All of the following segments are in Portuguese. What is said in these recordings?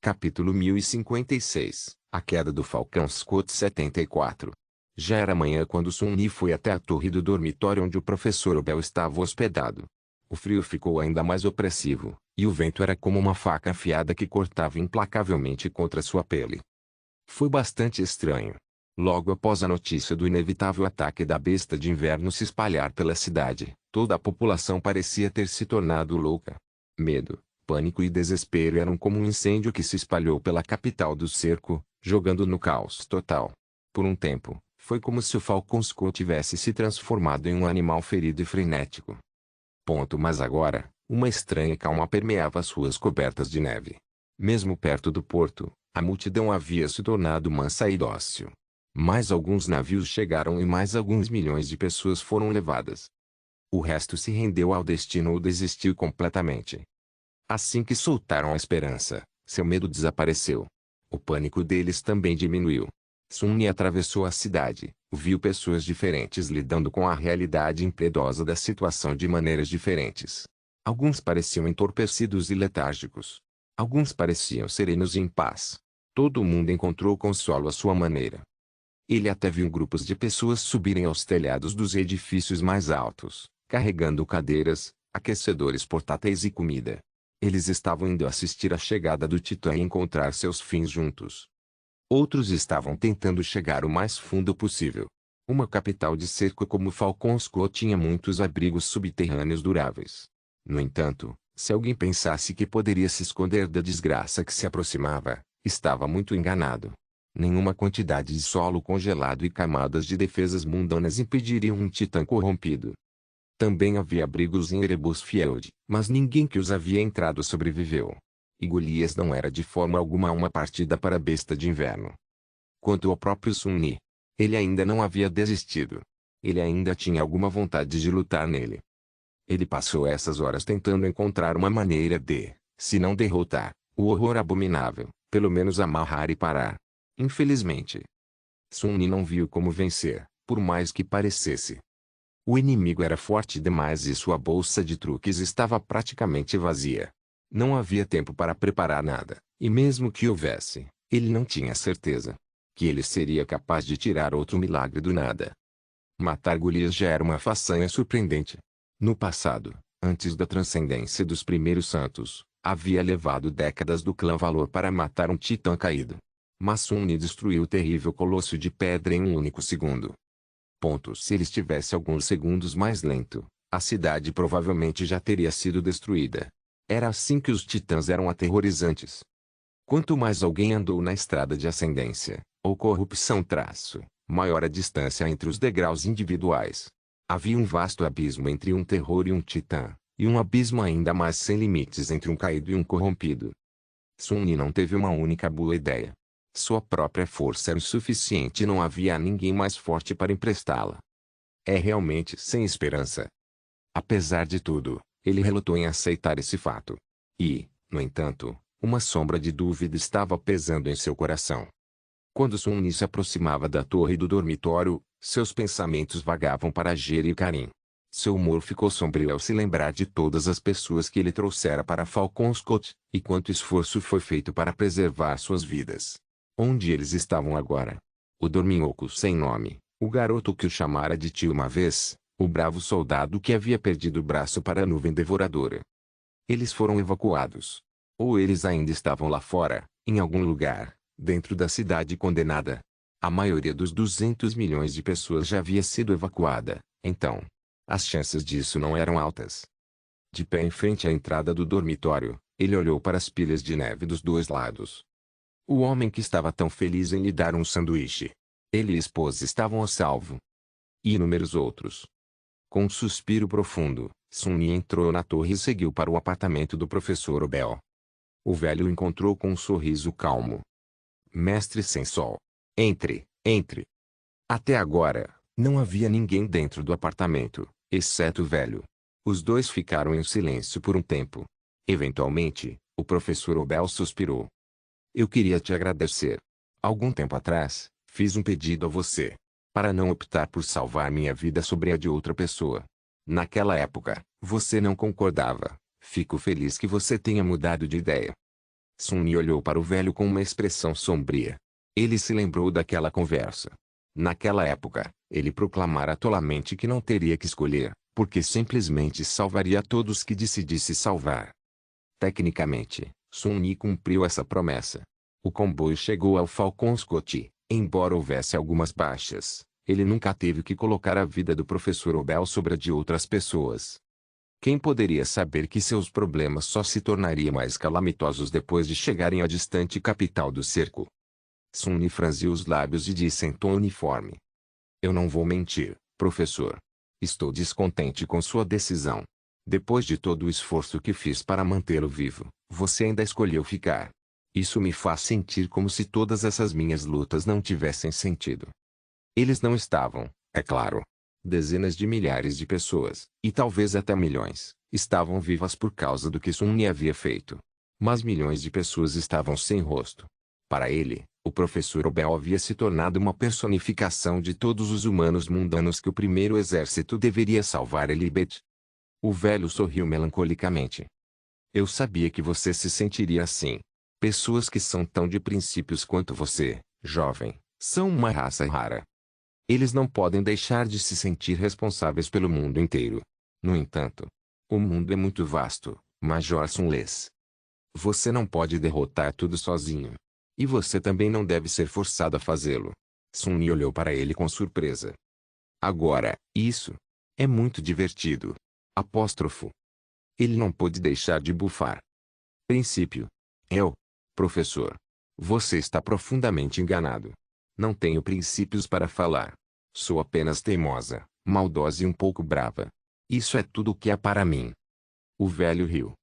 Capítulo 1056. A queda do Falcão Scott 74. Já era manhã quando Sun-Yi foi até a torre do dormitório onde o professor Obel estava hospedado. O frio ficou ainda mais opressivo, e o vento era como uma faca afiada que cortava implacavelmente contra sua pele. Foi bastante estranho. Logo após a notícia do inevitável ataque da besta de inverno se espalhar pela cidade, toda a população parecia ter se tornado louca. Medo, pânico e desespero eram como um incêndio que se espalhou pela capital do cerco, jogando no caos total. Por um tempo, foi como se o Falcão Scott tivesse se transformado em um animal ferido e frenético. Mas agora, uma estranha calma permeava as ruas cobertas de neve. Mesmo perto do porto, a multidão havia se tornado mansa e dócil. Mais alguns navios chegaram e mais alguns milhões de pessoas foram levadas. O resto se rendeu ao destino ou desistiu completamente. Assim que soltaram a esperança, seu medo desapareceu. O pânico deles também diminuiu. Sun-Yi atravessou a cidade, viu pessoas diferentes lidando com a realidade impiedosa da situação de maneiras diferentes. Alguns pareciam entorpecidos e letárgicos. Alguns pareciam serenos e em paz. Todo mundo encontrou consolo à sua maneira. Ele até viu grupos de pessoas subirem aos telhados dos edifícios mais altos, carregando cadeiras, aquecedores portáteis e comida. Eles estavam indo assistir à chegada do Titã e encontrar seus fins juntos. Outros estavam tentando chegar o mais fundo possível. Uma capital de cerco como Falcão Scott tinha muitos abrigos subterrâneos duráveis. No entanto, se alguém pensasse que poderia se esconder da desgraça que se aproximava, estava muito enganado. Nenhuma quantidade de solo congelado e camadas de defesas mundanas impediriam um Titã corrompido. Também havia abrigos em Erebus Field, mas ninguém que os havia entrado sobreviveu. E Golias não era de forma alguma uma partida para a besta de inverno. Quanto ao próprio Sun-Yi, ele ainda não havia desistido. Ele ainda tinha alguma vontade de lutar nele. Ele passou essas horas tentando encontrar uma maneira de, se não derrotar, o horror abominável, pelo menos amarrar e parar. Infelizmente, Sun-Yi não viu como vencer, por mais que parecesse. O inimigo era forte demais e sua bolsa de truques estava praticamente vazia. Não havia tempo para preparar nada, e mesmo que houvesse, ele não tinha certeza que ele seria capaz de tirar outro milagre do nada. Matar Golias já era uma façanha surpreendente. No passado, antes da transcendência dos primeiros santos, havia levado décadas do clã Valor para matar um titã caído. Mas Sun-Yi destruiu o terrível colosso de pedra em um único segundo. Se ele estivesse alguns segundos mais lento, a cidade provavelmente já teria sido destruída. Era assim que os titãs eram aterrorizantes. Quanto mais alguém andou na estrada de ascendência, ou corrupção maior a distância entre os degraus individuais. Havia um vasto abismo entre um terror e um titã, e um abismo ainda mais sem limites entre um caído e um corrompido. Sun-Yi não teve uma única boa ideia. Sua própria força era o suficiente e não havia ninguém mais forte para emprestá-la. É realmente sem esperança. Apesar de tudo, ele relutou em aceitar esse fato. E, no entanto, uma sombra de dúvida estava pesando em seu coração. Quando Sun-Yi se aproximava da torre do dormitório, seus pensamentos vagavam para Jeri e Karin. Seu humor ficou sombrio ao se lembrar de todas as pessoas que ele trouxera para Falcão Scott, e quanto esforço foi feito para preservar suas vidas. Onde eles estavam agora? O dorminhoco sem nome, o garoto que o chamara de tio uma vez, o bravo soldado que havia perdido o braço para a nuvem devoradora. Eles foram evacuados. Ou eles ainda estavam lá fora, em algum lugar, dentro da cidade condenada. A maioria dos 200 milhões de pessoas já havia sido evacuada, então. As chances disso não eram altas. De pé em frente à entrada do dormitório, ele olhou para as pilhas de neve dos dois lados. O homem que estava tão feliz em lhe dar um sanduíche. Ele e a esposa estavam a salvo. E inúmeros outros. Com um suspiro profundo, Sun-Yi entrou na torre e seguiu para o apartamento do professor Obel. O velho o encontrou com um sorriso calmo. Mestre sem sol. Entre, entre. Até agora, não havia ninguém dentro do apartamento, exceto o velho. Os dois ficaram em silêncio por um tempo. Eventualmente, o professor Obel suspirou. Eu queria te agradecer. Algum tempo atrás, fiz um pedido a você. Para não optar por salvar minha vida sobre a de outra pessoa. Naquela época, você não concordava. Fico feliz que você tenha mudado de ideia. Sun-Yi olhou para o velho com uma expressão sombria. Ele se lembrou daquela conversa. Naquela época, ele proclamara tolamente que não teria que escolher, porque simplesmente salvaria todos que decidisse salvar. Tecnicamente, Sun-Yi cumpriu essa promessa. O comboio chegou ao Falcon Scott, embora houvesse algumas baixas. Ele nunca teve que colocar a vida do professor Obel sobre a de outras pessoas. Quem poderia saber que seus problemas só se tornariam mais calamitosos depois de chegarem à distante capital do cerco? Sun-Yi franziu os lábios e disse em tom uniforme. Eu não vou mentir, professor. Estou descontente com sua decisão. Depois de todo o esforço que fiz para mantê-lo vivo, você ainda escolheu ficar. Isso me faz sentir como se todas essas minhas lutas não tivessem sentido. Eles não estavam, é claro. Dezenas de milhares de pessoas, e talvez até milhões, estavam vivas por causa do que Sun-Yi havia feito. Mas milhões de pessoas estavam sem rosto. Para ele, o professor Obel havia se tornado uma personificação de todos os humanos mundanos que o primeiro exército deveria salvar Elibet. O velho sorriu melancolicamente. Eu sabia que você se sentiria assim. Pessoas que são tão de princípios quanto você, jovem, são uma raça rara. Eles não podem deixar de se sentir responsáveis pelo mundo inteiro. No entanto, o mundo é muito vasto, Major Sunless. Você não pode derrotar tudo sozinho. E você também não deve ser forçado a fazê-lo. Sun-Yi olhou para ele com surpresa. Agora, isso é muito divertido. Apóstrofo. Ele não pôde deixar de bufar. Princípio. Professor. Você está profundamente enganado. Não tenho princípios para falar. Sou apenas teimosa, maldosa e um pouco brava. Isso é tudo o que há para mim. O velho riu.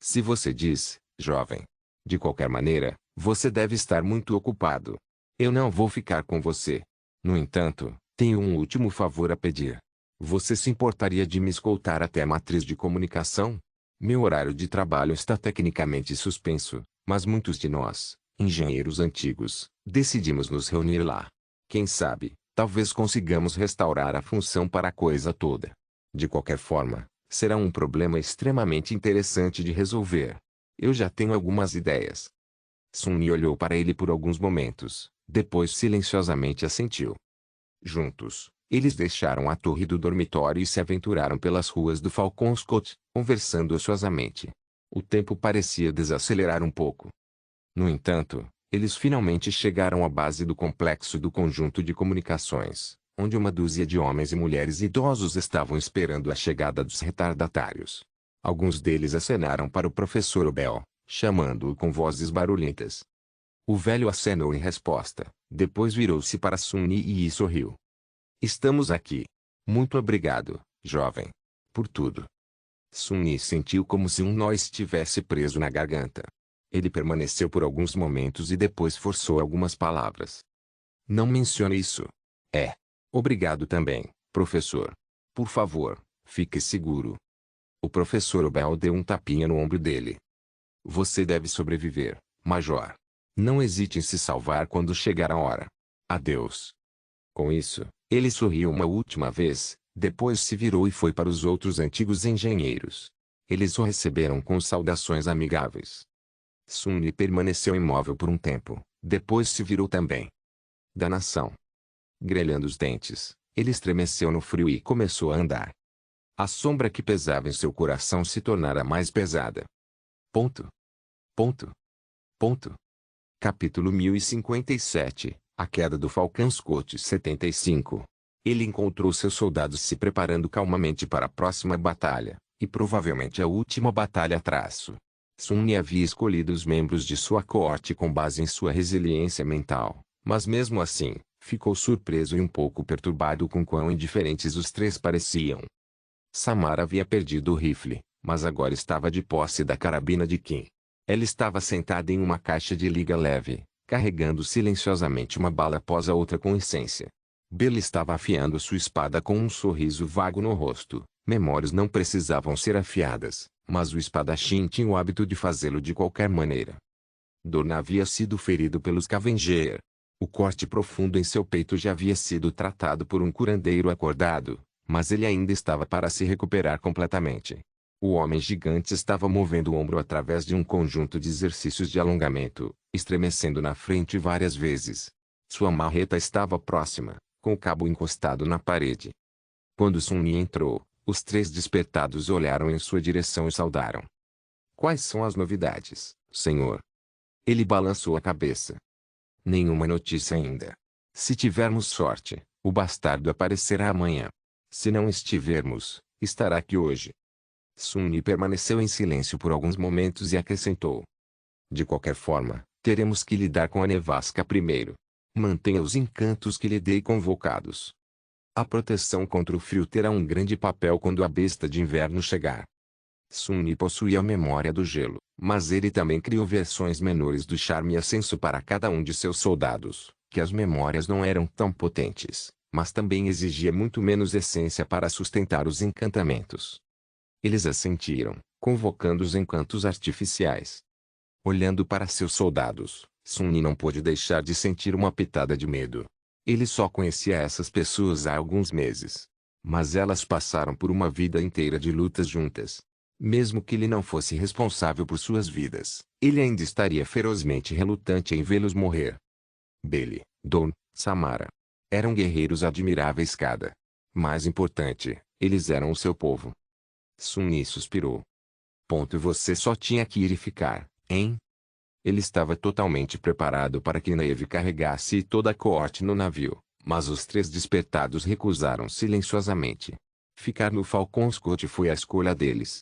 Se você diz, jovem. De qualquer maneira, você deve estar muito ocupado. Eu não vou ficar com você. No entanto, tenho um último favor a pedir. Você se importaria de me escoltar até a matriz de comunicação? Meu horário de trabalho está tecnicamente suspenso, mas muitos de nós, engenheiros antigos, decidimos nos reunir lá. Quem sabe, talvez consigamos restaurar a função para a coisa toda. De qualquer forma, será um problema extremamente interessante de resolver. Eu já tenho algumas ideias. Sun-Yi olhou para ele por alguns momentos, depois silenciosamente assentiu. Juntos, eles deixaram a torre do dormitório e se aventuraram pelas ruas do Falcon Scott, conversando ociosamente. O tempo parecia desacelerar um pouco. No entanto, eles finalmente chegaram à base do complexo do conjunto de comunicações, onde uma dúzia de homens e mulheres idosos estavam esperando a chegada dos retardatários. Alguns deles acenaram para o professor Obel, chamando-o com vozes barulhentas. O velho acenou em resposta, depois virou-se para Sun-Yi e sorriu. Estamos aqui. Muito obrigado, jovem. Por tudo. Sun-Yi sentiu como se um nó estivesse preso na garganta. Ele permaneceu por alguns momentos e depois forçou algumas palavras. Não mencione isso. Obrigado também, professor. Por favor, fique seguro. O professor Obel deu um tapinha no ombro dele. Você deve sobreviver, Major. Não hesite em se salvar quando chegar a hora. Adeus. Com isso, ele sorriu uma última vez, depois se virou e foi para os outros antigos engenheiros. Eles o receberam com saudações amigáveis. Sun-Yi permaneceu imóvel por um tempo, depois se virou também. Danação. Grelhando os dentes, ele estremeceu no frio e começou a andar. A sombra que pesava em seu coração se tornara mais pesada. Capítulo 1057, A Queda do Falcão Scott 75. Ele encontrou seus soldados se preparando calmamente para a próxima batalha, e provavelmente a última batalha. Sun-Yi havia escolhido os membros de sua coorte com base em sua resiliência mental, mas mesmo assim, ficou surpreso e um pouco perturbado com quão indiferentes os três pareciam. Samara havia perdido o rifle, mas agora estava de posse da carabina de Kim. Ela estava sentada em uma caixa de liga leve, carregando silenciosamente uma bala após a outra com essência. Bela estava afiando sua espada com um sorriso vago no rosto. Memórias não precisavam ser afiadas, mas o espadachim tinha o hábito de fazê-lo de qualquer maneira. Dorna havia sido ferido pelos Cavenger. O corte profundo em seu peito já havia sido tratado por um curandeiro acordado, mas ele ainda estava para se recuperar completamente. O homem gigante estava movendo o ombro através de um conjunto de exercícios de alongamento, estremecendo na frente várias vezes. Sua marreta estava próxima, com o cabo encostado na parede. Quando Sun Mi entrou, os três despertados olharam em sua direção e saudaram. Quais são as novidades, senhor? Ele balançou a cabeça. Nenhuma notícia ainda. Se tivermos sorte, o bastardo aparecerá amanhã. Se não estivermos, estará aqui hoje. Sun Mi permaneceu em silêncio por alguns momentos e acrescentou. De qualquer forma, teremos que lidar com a nevasca primeiro. Mantenha os encantos que lhe dei convocados. A proteção contra o frio terá um grande papel quando a besta de inverno chegar. Sun Mi possuía a memória do gelo, mas ele também criou versões menores do charme e ascenso para cada um de seus soldados, que as memórias não eram tão potentes, mas também exigia muito menos essência para sustentar os encantamentos. Eles assentiram, convocando os encantos artificiais. Olhando para seus soldados, Sun Mi não pôde deixar de sentir uma pitada de medo. Ele só conhecia essas pessoas há alguns meses. Mas elas passaram por uma vida inteira de lutas juntas. Mesmo que ele não fosse responsável por suas vidas, ele ainda estaria ferozmente relutante em vê-los morrer. Bailey, Dawn, Samara. Eram guerreiros admiráveis cada. Mais importante, eles eram o seu povo. Sun Mi suspirou. Você só tinha que ir e ficar, hein? Ele estava totalmente preparado para que Neve carregasse toda a coorte no navio, mas os três despertados recusaram silenciosamente. Ficar no Falcon Scott foi a escolha deles.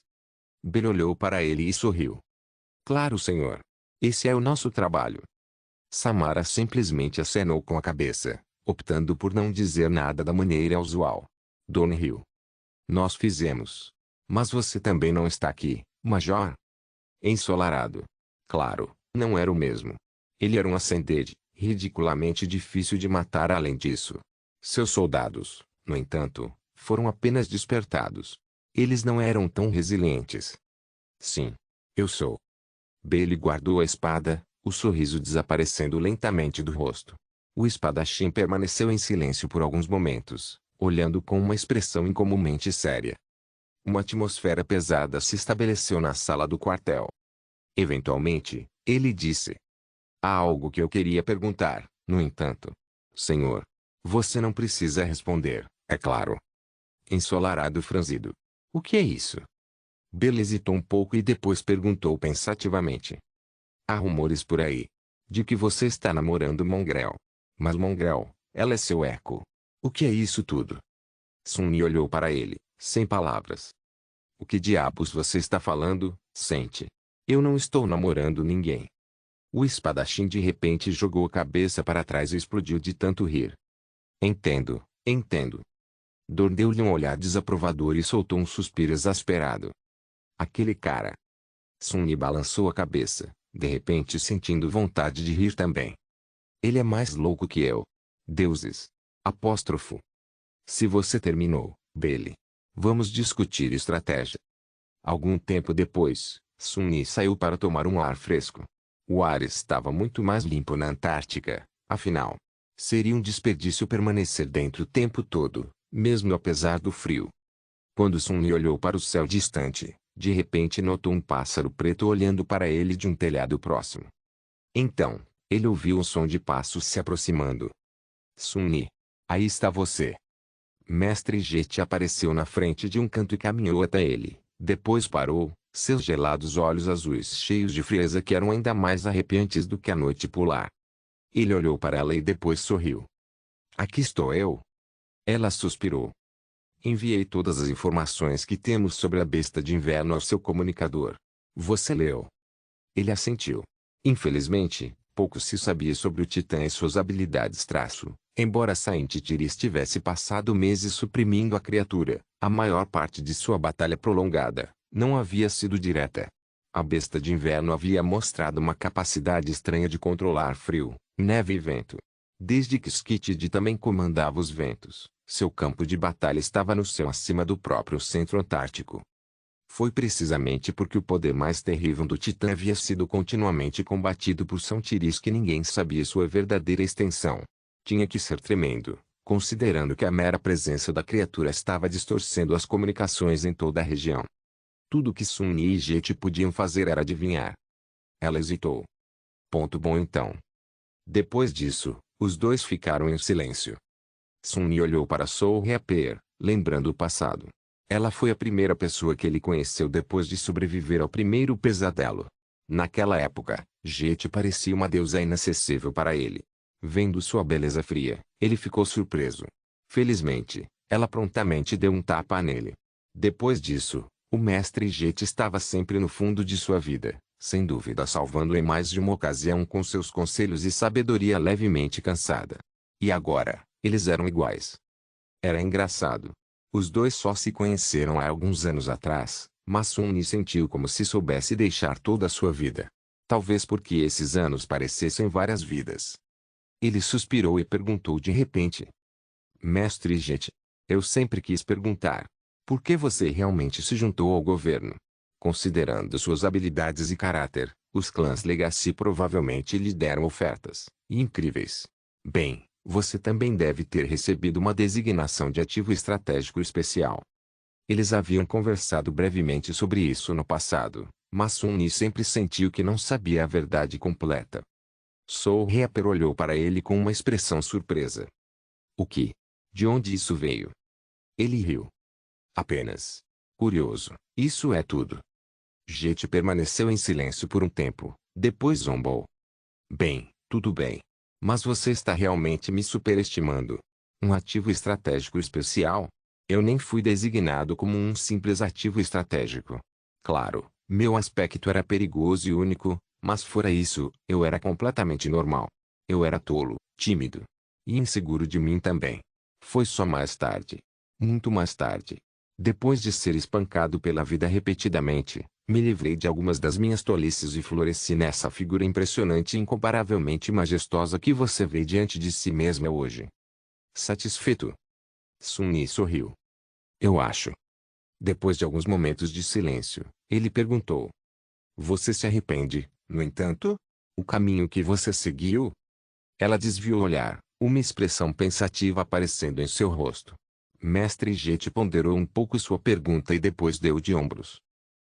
Bailey olhou para ele e sorriu. Claro, senhor. Esse é o nosso trabalho. Samara simplesmente acenou com a cabeça, optando por não dizer nada da maneira usual. Dawn riu. Nós fizemos. Mas você também não está aqui, Major? Ensolarado. Claro, não era o mesmo. Ele era um ascendente, ridiculamente difícil de matar além disso. Seus soldados, no entanto, foram apenas despertados. Eles não eram tão resilientes. Sim. Eu sou. Bailey guardou a espada, o sorriso desaparecendo lentamente do rosto. O espadachim permaneceu em silêncio por alguns momentos, olhando com uma expressão incomumente séria. Uma atmosfera pesada se estabeleceu na sala do quartel. Eventualmente, ele disse. Há algo que eu queria perguntar, no entanto. Senhor. Você não precisa responder, é claro. Ensolarado franzido. O que é isso? Bailey hesitou um pouco e depois perguntou pensativamente. Há rumores por aí. De que você está namorando Mongrel. Mas Mongrel, ela é seu eco. O que é isso tudo? Sun Mi olhou para ele, sem palavras. O que diabos você está falando, Sente? Eu não estou namorando ninguém. O espadachim de repente jogou a cabeça para trás e explodiu de tanto rir. Entendo, entendo. Dawn deu-lhe um olhar desaprovador e soltou um suspiro exasperado. Aquele cara. Sun Mi balançou a cabeça, de repente sentindo vontade de rir também. Ele é mais louco que eu. Deuses. Apóstrofo. Se você terminou, Bailey. Vamos discutir estratégia. Algum tempo depois, Sun Mi saiu para tomar um ar fresco. O ar estava muito mais limpo na Antártica, afinal. Seria um desperdício permanecer dentro o tempo todo, mesmo apesar do frio. Quando Sun Mi olhou para o céu distante, de repente notou um pássaro preto olhando para ele de um telhado próximo. Então, ele ouviu o som de passos se aproximando. Sun Mi. Aí está você. Mestre Jet apareceu na frente de um canto e caminhou até ele. Depois parou, seus gelados olhos azuis cheios de frieza que eram ainda mais arrepiantes do que a noite polar. Ele olhou para ela e depois sorriu. Aqui estou eu. Ela suspirou. Enviei todas as informações que temos sobre a besta de inverno ao seu comunicador. Você leu? Ele assentiu. Infelizmente, pouco se sabia sobre o Titã e suas habilidades. Embora Saint-Tiri estivesse passado meses suprimindo a criatura, a maior parte de sua batalha prolongada não havia sido direta. A besta de inverno havia mostrado uma capacidade estranha de controlar frio, neve e vento. Desde que Skitid também comandava os ventos, seu campo de batalha estava no céu acima do próprio centro antártico. Foi precisamente porque o poder mais terrível do Titã havia sido continuamente combatido por Saint-Tiris que ninguém sabia sua verdadeira extensão. Tinha que ser tremendo, considerando que a mera presença da criatura estava distorcendo as comunicações em toda a região. Tudo que Sun-Yi e Jet podiam fazer era adivinhar. Ela hesitou. Ponto bom então. Depois disso, os dois ficaram em silêncio. Sun-Yi olhou para Soul Reaper, lembrando o passado. Ela foi a primeira pessoa que ele conheceu depois de sobreviver ao primeiro pesadelo. Naquela época, Jet parecia uma deusa inacessível para ele. Vendo sua beleza fria, ele ficou surpreso. Felizmente, ela prontamente deu um tapa nele. Depois disso, o mestre Jet estava sempre no fundo de sua vida, sem dúvida salvando em mais de uma ocasião com seus conselhos e sabedoria levemente cansada. E agora, eles eram iguais. Era engraçado. Os dois só se conheceram há alguns anos atrás, mas Sun-Yi sentiu como se soubesse deixar toda a sua vida. Talvez porque esses anos parecessem várias vidas. Ele suspirou e perguntou de repente. Mestre Jet, eu sempre quis perguntar. Por que você realmente se juntou ao governo? Considerando suas habilidades e caráter, os clãs Legacy provavelmente lhe deram ofertas incríveis. Bem, você também deve ter recebido uma designação de ativo estratégico especial. Eles haviam conversado brevemente sobre isso no passado, mas Sun-Yi sempre sentiu que não sabia a verdade completa. Soul Reaper olhou para ele com uma expressão surpresa. O que? De onde isso veio? Ele riu. Apenas. Curioso, isso é tudo. Jet permaneceu em silêncio por um tempo, depois zombou. Bem, tudo bem. Mas você está realmente me superestimando. Um ativo estratégico especial? Eu nem fui designado como um simples ativo estratégico. Claro, meu aspecto era perigoso e único, mas fora isso, eu era completamente normal. Eu era tolo, tímido. E inseguro de mim também. Foi só mais tarde. Muito mais tarde. Depois de ser espancado pela vida repetidamente, me livrei de algumas das minhas tolices e floresci nessa figura impressionante e incomparavelmente majestosa que você vê diante de si mesma hoje. Satisfeito? Sun-Yi sorriu. Eu acho. Depois de alguns momentos de silêncio, ele perguntou. Você se arrepende, no entanto? O caminho que você seguiu? Ela desviou o olhar, uma expressão pensativa aparecendo em seu rosto. Mestre Jet ponderou um pouco sua pergunta e depois deu de ombros.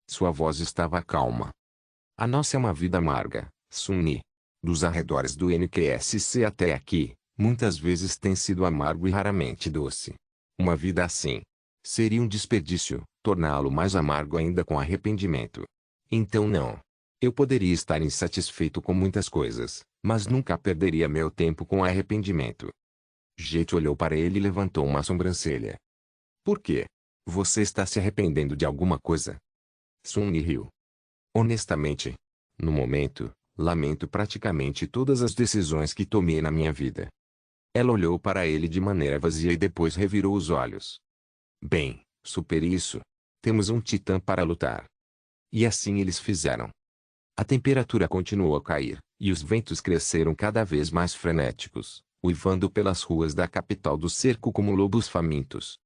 Sua voz estava calma. A nossa é uma vida amarga, Sun-Yi. Dos arredores do NQSC até aqui, muitas vezes tem sido amargo e raramente doce. Uma vida assim seria um desperdício, torná-lo mais amargo ainda com arrependimento. Então não. Eu poderia estar insatisfeito com muitas coisas, mas nunca perderia meu tempo com arrependimento. Jet olhou para ele e levantou uma sobrancelha. Por quê? Você está se arrependendo de alguma coisa? Sun-Yi riu. Honestamente, no momento, lamento praticamente todas as decisões que tomei na minha vida. Ela olhou para ele de maneira vazia e depois revirou os olhos. Bem, supere isso. Temos um titã para lutar. E assim eles fizeram. A temperatura continuou a cair, e os ventos cresceram cada vez mais frenéticos, uivando pelas ruas da capital do cerco como lobos famintos.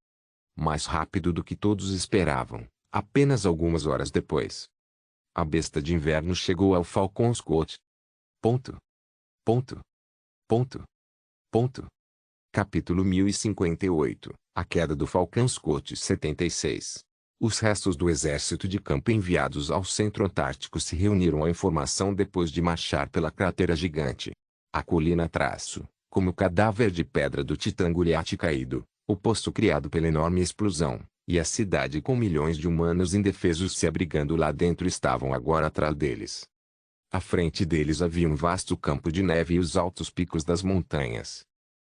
Mais rápido do que todos esperavam, apenas algumas horas depois. A besta de inverno chegou ao Falcon's Court. Ponto. Ponto. Ponto. Ponto. Capítulo 1058, A queda do Falcon's Court 76. Os restos do exército de campo enviados ao centro antártico se reuniram à informação depois de marchar pela cratera gigante. A colina traço, como o cadáver de pedra do titã Goliath caído, o poço criado pela enorme explosão, e a cidade com milhões de humanos indefesos se abrigando lá dentro estavam agora atrás deles. À frente deles havia um vasto campo de neve e os altos picos das montanhas.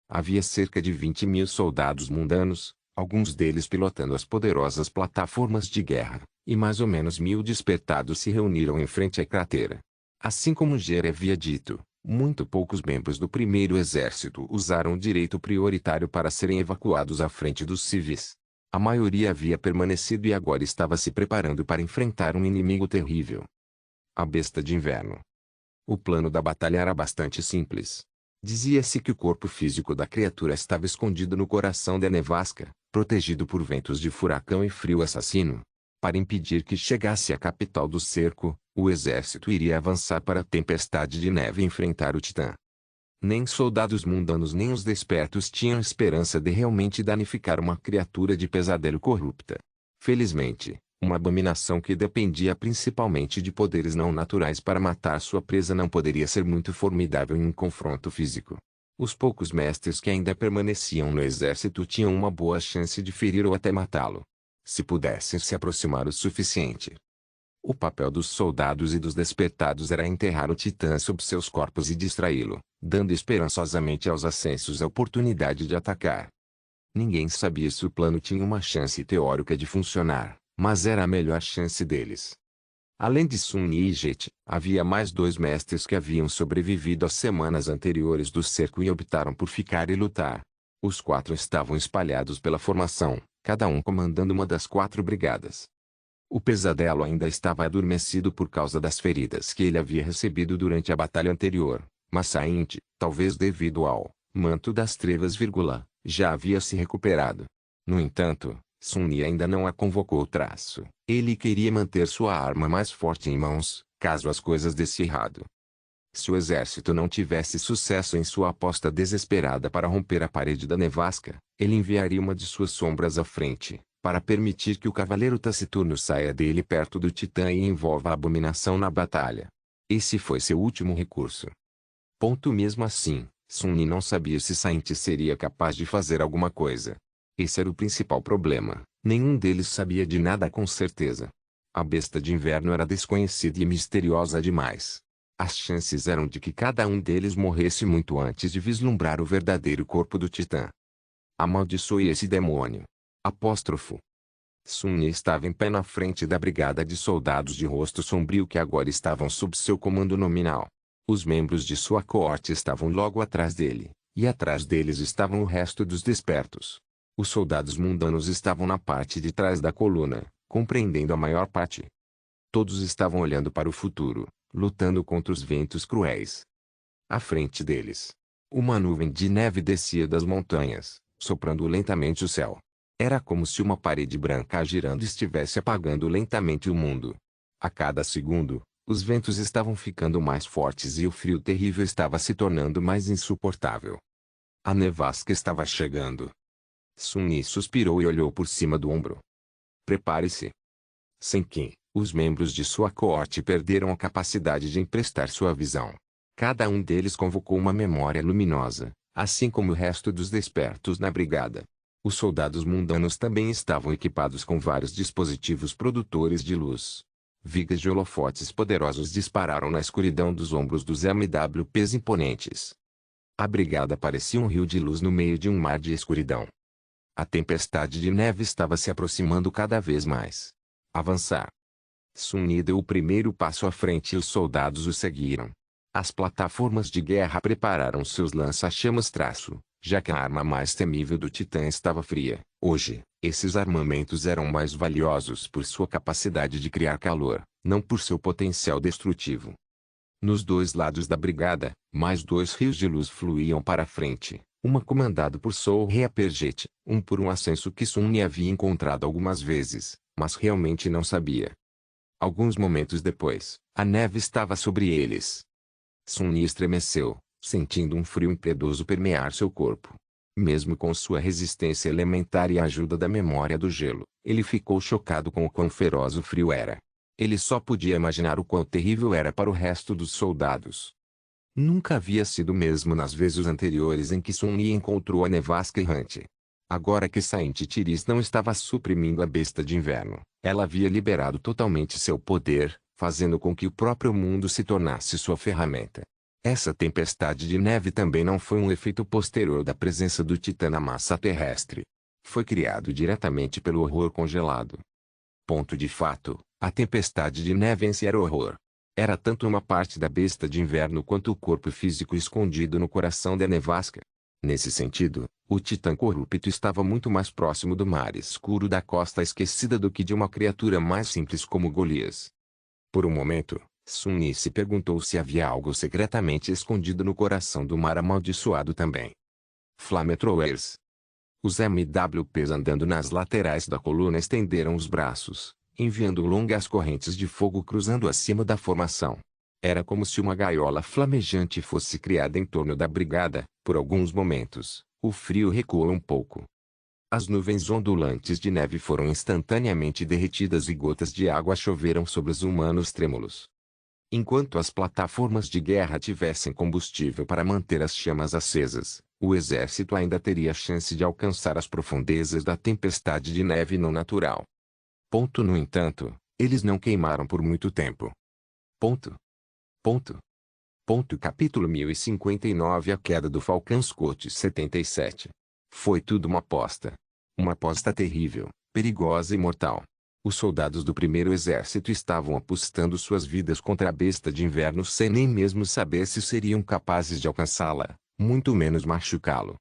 Havia cerca de 20.000 soldados mundanos, alguns deles pilotando as poderosas plataformas de guerra, e mais ou menos 1.000 despertados se reuniram em frente à cratera. Assim como Gere havia dito, muito poucos membros do primeiro exército usaram o direito prioritário para serem evacuados à frente dos civis. A maioria havia permanecido e agora estava se preparando para enfrentar um inimigo terrível. A besta de inverno. O plano da batalha era bastante simples. Dizia-se que o corpo físico da criatura estava escondido no coração da nevasca, protegido por ventos de furacão e frio assassino. Para impedir que chegasse à capital do cerco, o exército iria avançar para a tempestade de neve e enfrentar o titã. Nem soldados mundanos nem os despertos tinham esperança de realmente danificar uma criatura de pesadelo corrupta. Felizmente, Uma abominação que dependia principalmente de poderes não naturais para matar sua presa não poderia ser muito formidável em um confronto físico. Os poucos mestres que ainda permaneciam no exército tinham uma boa chance de ferir ou até matá-lo, se pudessem se aproximar o suficiente. O papel dos soldados e dos despertados era enterrar o titã sob seus corpos e distraí-lo, dando esperançosamente aos ascensos a oportunidade de atacar. Ninguém sabia se o plano tinha uma chance teórica de funcionar, mas era a melhor chance deles. Além de Sun e Jet, havia mais 2 mestres que haviam sobrevivido às semanas anteriores do cerco e optaram por ficar e lutar. Os 4 estavam espalhados pela formação, cada um comandando uma das 4 brigadas. O pesadelo ainda estava adormecido por causa das feridas que ele havia recebido durante a batalha anterior, mas Saint, talvez devido ao manto das trevas, já havia se recuperado. No entanto, Sun Yi ainda não a convocou o traço. Ele queria manter sua arma mais forte em mãos, caso as coisas dessem errado. Se o exército não tivesse sucesso em sua aposta desesperada para romper a parede da nevasca, ele enviaria uma de suas sombras à frente, para permitir que o cavaleiro taciturno saia dele perto do titã e envolva a abominação na batalha. Esse foi seu último recurso. Mesmo assim, Sun Yi não sabia se Saint seria capaz de fazer alguma coisa. Esse era o principal problema, nenhum deles sabia de nada com certeza. A besta de inverno era desconhecida e misteriosa demais. As chances eram de que cada um deles morresse muito antes de vislumbrar o verdadeiro corpo do titã. Amaldiçoe esse demônio. Apóstrofo. Sun Yi estava em pé na frente da brigada de soldados de rosto sombrio que agora estavam sob seu comando nominal. Os membros de sua coorte estavam logo atrás dele, e atrás deles estavam o resto dos despertos. Os soldados mundanos estavam na parte de trás da coluna, compreendendo a maior parte. Todos estavam olhando para o futuro, lutando contra os ventos cruéis. À frente deles, uma nuvem de neve descia das montanhas, soprando lentamente o céu. Era como se uma parede branca girando estivesse apagando lentamente o mundo. A cada segundo, os ventos estavam ficando mais fortes e o frio terrível estava se tornando mais insuportável. A nevasca estava chegando. Sun Yi suspirou e olhou por cima do ombro. Prepare-se. Senkin, os membros de sua coorte perderam a capacidade de emprestar sua visão. Cada um deles convocou uma memória luminosa, assim como o resto dos despertos na brigada. Os soldados mundanos também estavam equipados com vários dispositivos produtores de luz. Vigas de holofotes poderosos dispararam na escuridão dos ombros dos MWPs imponentes. A brigada parecia um rio de luz no meio de um mar de escuridão. A tempestade de neve estava se aproximando cada vez mais. Avançar. Sun Yi deu o primeiro passo à frente e os soldados o seguiram. As plataformas de guerra prepararam seus lança-chamas já que a arma mais temível do titã estava fria. Hoje, esses armamentos eram mais valiosos por sua capacidade de criar calor, não por seu potencial destrutivo. Nos 2 lados da brigada, mais 2 rios de luz fluíam para a frente. Uma comandado por Soul Reaperjet, um por um ascenso que Sun Yi havia encontrado algumas vezes, mas realmente não sabia. Alguns momentos depois, a neve estava sobre eles. Sun Yi estremeceu, sentindo um frio impiedoso permear seu corpo. Mesmo com sua resistência elementar e a ajuda da memória do gelo, ele ficou chocado com o quão feroz o frio era. Ele só podia imaginar o quão terrível era para o resto dos soldados. Nunca havia sido o mesmo nas vezes anteriores em que Sun Yi encontrou a nevasca errante. Agora que Saint Tiris não estava suprimindo a besta de inverno, ela havia liberado totalmente seu poder, fazendo com que o próprio mundo se tornasse sua ferramenta. Essa tempestade de neve também não foi um efeito posterior da presença do titã na massa terrestre. Foi criado diretamente pelo horror congelado. De fato, a tempestade de neve em si era horror. Era tanto uma parte da besta de inverno quanto o corpo físico escondido no coração da nevasca. Nesse sentido, o titã corrupto estava muito mais próximo do mar escuro da costa esquecida do que de uma criatura mais simples como Golias. Por um momento, Sun Yi se perguntou se havia algo secretamente escondido no coração do mar amaldiçoado também. Flamethrowers. Os MWPs andando nas laterais da coluna estenderam os braços, enviando longas correntes de fogo cruzando acima da formação. Era como se uma gaiola flamejante fosse criada em torno da brigada. Por alguns momentos, o frio recuou um pouco. As nuvens ondulantes de neve foram instantaneamente derretidas e gotas de água choveram sobre os humanos trêmulos. Enquanto as plataformas de guerra tivessem combustível para manter as chamas acesas, o exército ainda teria chance de alcançar as profundezas da tempestade de neve não natural. No entanto, eles não queimaram por muito tempo. Ponto. Capítulo 1059 A queda do Falcão Scott 77. Foi tudo uma aposta. Uma aposta terrível, perigosa e mortal. Os soldados do primeiro exército estavam apostando suas vidas contra a besta de inverno sem nem mesmo saber se seriam capazes de alcançá-la, muito menos machucá-lo.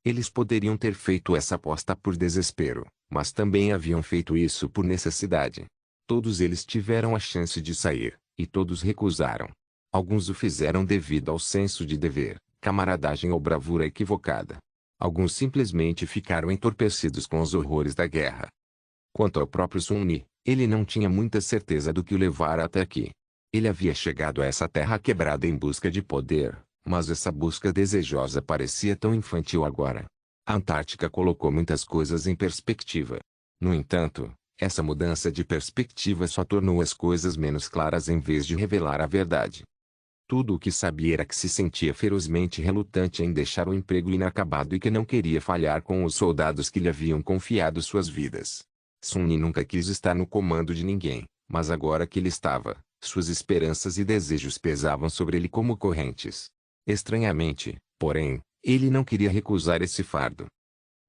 Eles poderiam ter feito essa aposta por desespero, mas também haviam feito isso por necessidade. Todos eles tiveram a chance de sair, e todos recusaram. Alguns o fizeram devido ao senso de dever, camaradagem ou bravura equivocada. Alguns simplesmente ficaram entorpecidos com os horrores da guerra. Quanto ao próprio Sun Ni, ele não tinha muita certeza do que o levara até aqui. Ele havia chegado a essa terra quebrada em busca de poder, mas essa busca desejosa parecia tão infantil agora. A Antártica colocou muitas coisas em perspectiva. No entanto, essa mudança de perspectiva só tornou as coisas menos claras em vez de revelar a verdade. Tudo o que sabia era que se sentia ferozmente relutante em deixar o emprego inacabado e que não queria falhar com os soldados que lhe haviam confiado suas vidas. Sun Ni nunca quis estar no comando de ninguém, mas agora que ele estava, suas esperanças e desejos pesavam sobre ele como correntes. Estranhamente, porém, ele não queria recusar esse fardo.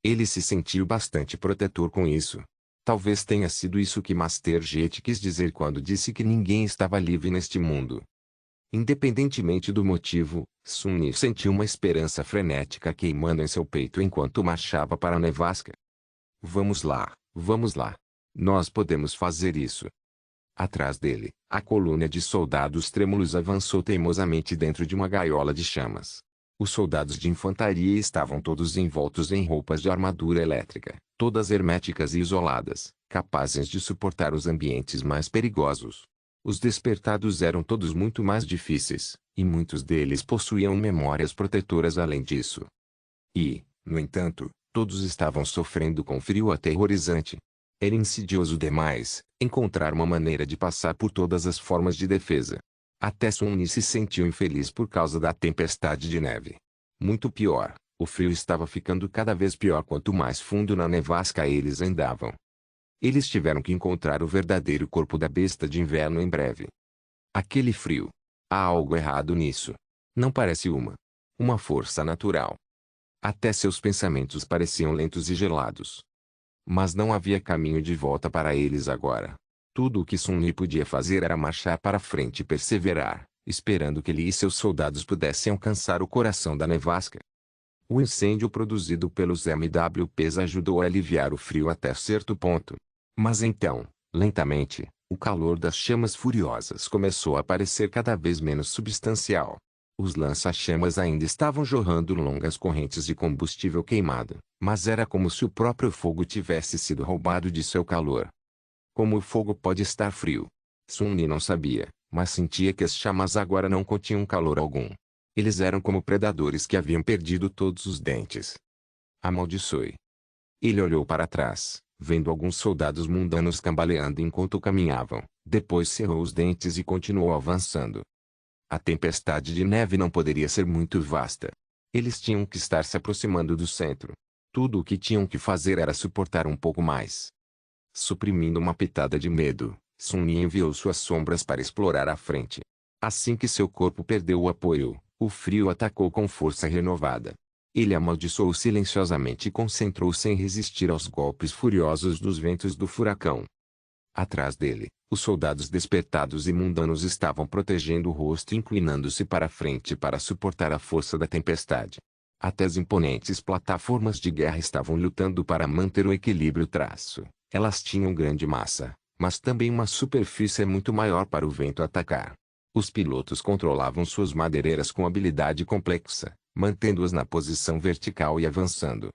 Ele se sentiu bastante protetor com isso. Talvez tenha sido isso que Master Jet quis dizer quando disse que ninguém estava livre neste mundo. Independentemente do motivo, Sun Ni sentiu uma esperança frenética queimando em seu peito enquanto marchava para Nevasca. Vamos lá, vamos lá. Nós podemos fazer isso. Atrás dele, a coluna de soldados trêmulos avançou teimosamente dentro de uma gaiola de chamas. Os soldados de infantaria estavam todos envoltos em roupas de armadura elétrica, todas herméticas e isoladas, capazes de suportar os ambientes mais perigosos. Os despertados eram todos muito mais difíceis, e muitos deles possuíam memórias protetoras além disso. E, no entanto, todos estavam sofrendo com frio aterrorizante. Era insidioso demais encontrar uma maneira de passar por todas as formas de defesa. Até Sun Ni se sentiu infeliz por causa da tempestade de neve. Muito pior, o frio estava ficando cada vez pior quanto mais fundo na nevasca eles andavam. Eles tiveram que encontrar o verdadeiro corpo da besta de inverno em breve. Aquele frio. Há algo errado nisso. Não parece uma força natural. Até seus pensamentos pareciam lentos e gelados. Mas não havia caminho de volta para eles agora. Tudo o que Sun Ni podia fazer era marchar para frente e perseverar, esperando que ele e seus soldados pudessem alcançar o coração da nevasca. O incêndio produzido pelos MWPs ajudou a aliviar o frio até certo ponto. Mas então, lentamente, o calor das chamas furiosas começou a parecer cada vez menos substancial. Os lança-chamas ainda estavam jorrando longas correntes de combustível queimado, mas era como se o próprio fogo tivesse sido roubado de seu calor. Como o fogo pode estar frio? Sun Ni não sabia, mas sentia que as chamas agora não continham calor algum. Eles eram como predadores que haviam perdido todos os dentes. Amaldiçoe. Ele olhou para trás, vendo alguns soldados mundanos cambaleando enquanto caminhavam, depois cerrou os dentes e continuou avançando. A tempestade de neve não poderia ser muito vasta. Eles tinham que estar se aproximando do centro. Tudo o que tinham que fazer era suportar um pouco mais. Suprimindo uma pitada de medo, Sun Ni enviou suas sombras para explorar a frente. Assim que seu corpo perdeu o apoio, o frio atacou com força renovada. Ele amaldiçoou silenciosamente e concentrou-se em resistir aos golpes furiosos dos ventos do furacão. Atrás dele, os soldados despertados e mundanos estavam protegendo o rosto e inclinando-se para a frente para suportar a força da tempestade. Até as imponentes plataformas de guerra estavam lutando para manter o equilíbrio traço. Elas tinham grande massa, mas também uma superfície muito maior para o vento atacar. Os pilotos controlavam suas madeireiras com habilidade complexa, mantendo-as na posição vertical e avançando.